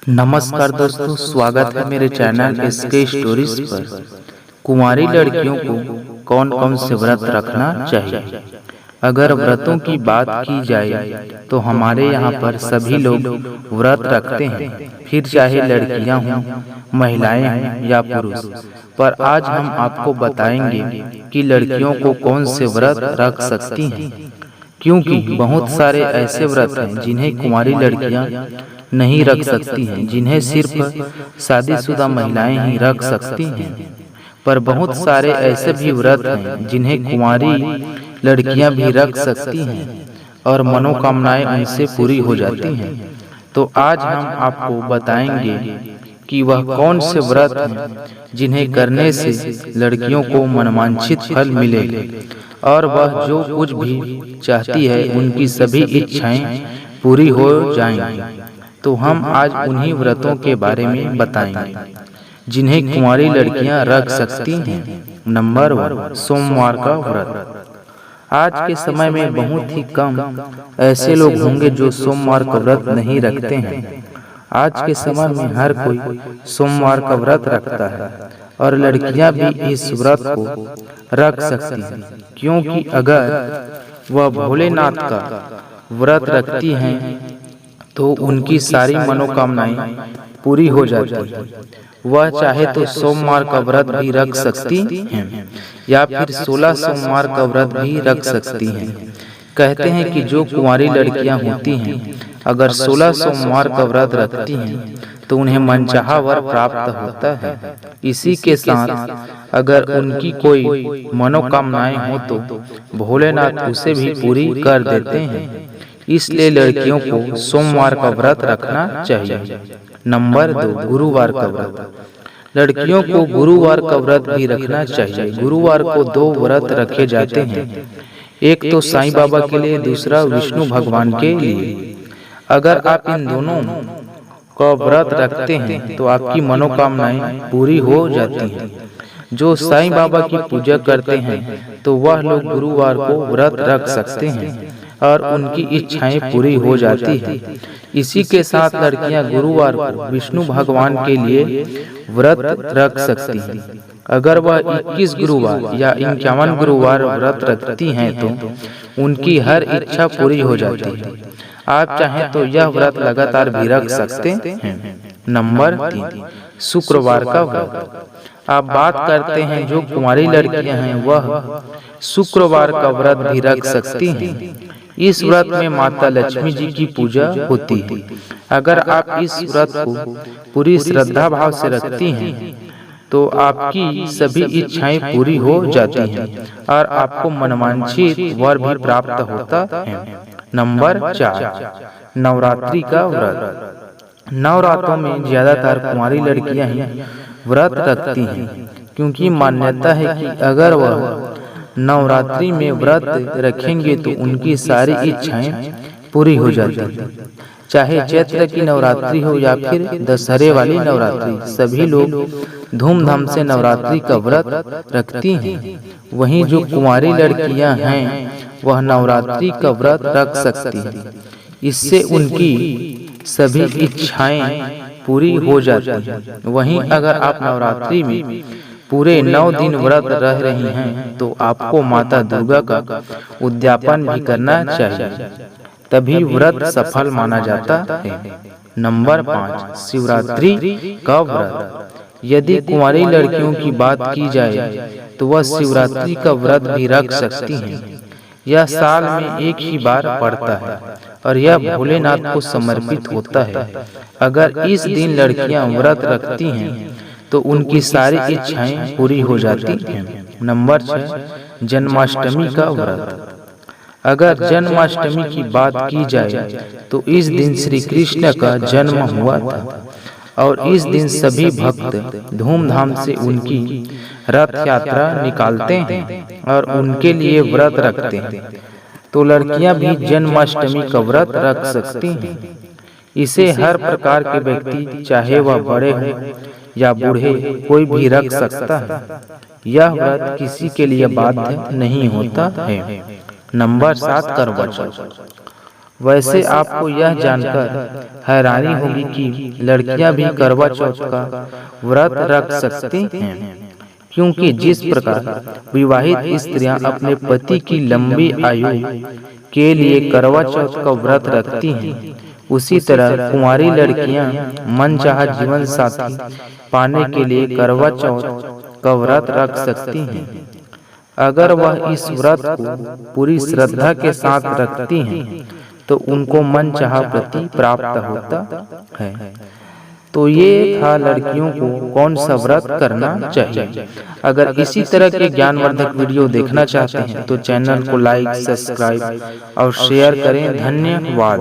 नमस्कार दोस्तों, स्वागत है मेरे चैनल एसके स्टोरीज पर। कुंवारी लड़कियों को कौन कौन से व्रत रखना चाहिए? अगर व्रतों की बात की जाए तो हमारे यहाँ पर सभी लोग व्रत रखते हैं, फिर चाहे लड़कियाँ हों, महिलाएं हों या पुरुष। पर आज हम आपको बताएंगे कि लड़कियों को कौन से व्रत रख सकती हैं, क्योंकि बहुत सारे ऐसे व्रत हैं जिन्हें कुंवारी लड़कियां नहीं रख सकती हैं, जिन्हें सिर्फ शादीशुदा महिलाएं ही रख सकती हैं। पर बहुत सारे ऐसे भी व्रत हैं जिन्हें कुंवारी लड़कियां भी रख सकती हैं और मनोकामनाएं उनसे पूरी हो जाती हैं। तो आज हम आपको बताएंगे कि वह कौन से व्रत हैं जिन्हें करने से लड़कियों को मनवांछित फल मिलेगा और वह जो कुछ भी चाहती है उनकी सभी इच्छाएं पूरी हो जाएंगी। तो हम आज उन्हीं व्रतों के बारे में बताएंगे जिन्हें कुंवारी लड़कियां रख सकती हैं। नंबर 1, सोमवार का व्रत। आज के समय में बहुत ही कम ऐसे लोग होंगे जो सोमवार का व्रत नहीं रखते हैं। आज के समय में हर कोई सोमवार का व्रत रखता है और लड़कियां भी इस व्रत को रख सकती हैं, क्योंकि अगर वह भोलेनाथ का व्रत रखती हैं तो उनकी सारी मनोकामनाएं पूरी हो जाती हैं। वह चाहे तो सोमवार का व्रत भी रख सकती हैं या फिर 16 सोमवार का व्रत भी रख सकती हैं। कहते हैं कि जो कुंवारी लड़कियां होती हैं अगर 16 सोमवार का व्रत रखती हैं तो उन्हें मनचाहा वर प्राप्त होता है। इसी के साथ अगर उनकी कोई मनोकामनाएं हो तो भोलेनाथ उसे भी पूरी कर देते हैं। इसलिए लड़कियों को सोमवार का व्रत रखना चाहिए। नंबर 2, गुरुवार का व्रत। लड़कियों को गुरुवार का व्रत भी रखना चाहिए। गुरुवार को 2 व्रत रखे जाते हैं, एक तो साईं बाबा के लिए, दूसरा विष्णु भगवान के लिए। अगर आप इन दोनों का व्रत रखते हैं तो आपकी मनोकामनाएं पूरी हो जाती हैं। जो साईं बाबा की पूजा करते हैं तो वह लोग गुरुवार को व्रत रख सकते हैं और उनकी इच्छाएं पूरी हो जाती हैं। इसी के साथ लड़कियां गुरुवार को विष्णु भगवान के लिए व्रत रख सकती हैं। अगर वह 21 गुरुवार या 51 गुरुवार व्रत रखती हैं तो उनकी हर इच्छा पूरी हो जाती है। आप चाहें तो यह व्रत लगातार भी रख सकते हैं। नंबर 3, शुक्रवार का व्रत। आप बात करते हैं जो कुंवारी लड़कियां हैं वह शुक्रवार का व्रत भी रख सकती हैं। इस व्रत में माता लक्ष्मी जी की पूजा होती है। अगर आप इस व्रत को पूरी श्रद्धा भाव से रखती हैं तो आपकी सभी इच्छाएं पूरी हो जाती हैं और आपको मनवांछित वर भी प्राप्त होता है। नंबर 4, नवरात्रि का व्रत। नवरात्रों में ज्यादातर कुंवारी लड़कियां ही व्रत रखती हैं, क्योंकि मान्यता है कि अगर वह नवरात्रि में व्रत रखेंगे तो उनकी सारी इच्छाएं पूरी हो जाती हैं। चाहे चैत्र की नवरात्रि हो या फिर दशहरे वाली नवरात्रि, सभी लोग धूमधाम से नवरात्रि का व्रत रखती हैं। वहीं जो कुंवारी लड़कियां हैं वह नवरात्रि का व्रत रख सकती हैं। इससे उनकी सभी इच्छाएं पूरी हो जाती हैं। वहीं अगर आप नवरात्रि में पूरे 9 दिन व्रत रह रही हैं तो आपको माता दुर्गा का उद्यापन भी करना चाहिए, तभी व्रत सफल माना जाता है। नंबर 5, शिवरात्रि का व्रत। यदि कुंवारी लड़कियों की बात की जाए तो वह शिवरात्रि का व्रत भी रख सकती हैं। यह साल में एक ही बार पड़ता है और यह भोलेनाथ को समर्पित होता है। अगर इस दिन लड़कियां व्रत रखती हैं तो उनकी सारी इच्छाएं पूरी हो जाती हैं। नंबर 6, जन्माष्टमी का व्रत। अगर जन्माष्टमी की बात की जाए तो इस दिन श्री कृष्ण का जन्म हुआ था और इस दिन सभी भक्त धूमधाम से उनकी रथ यात्रा निकालते हैं और उनके लिए व्रत रखते हैं। तो लड़कियां भी जन्माष्टमी का व्रत रख सकती हैं। इसे हर प्रकार के व्यक्ति, चाहे वह बड़े हों या बूढ़े, कोई भी रख सकता है। यह व्रत किसी के लिए बाध्य नहीं होता है। नंबर 7, करवा चौथ। वैसे आपको यह जानकर हैरानी होगी कि लड़कियां भी करवा चौथ का व्रत रख सकती हैं, क्योंकि जिस प्रकार विवाहित स्त्रियां अपने पति की लंबी आयु के लिए करवा चौथ का व्रत रखती हैं, उसी तरह कुंवारी लड़कियां मनचाहा जीवन साथी पाने के लिए करवा चौथ का व्रत रख सकती हैं। अगर वह इस व्रत को पूरी श्रद्धा के साथ रखती हैं तो उनको मनचाहा पति प्राप्त होता है। तो ये था लड़कियों को कौन सा व्रत करना चाहिए। अगर इसी तरह के ज्ञानवर्धक वीडियो देखना चाहते हैं तो चैनल को लाइक, सब्सक्राइब और शेयर करें। धन्यवाद।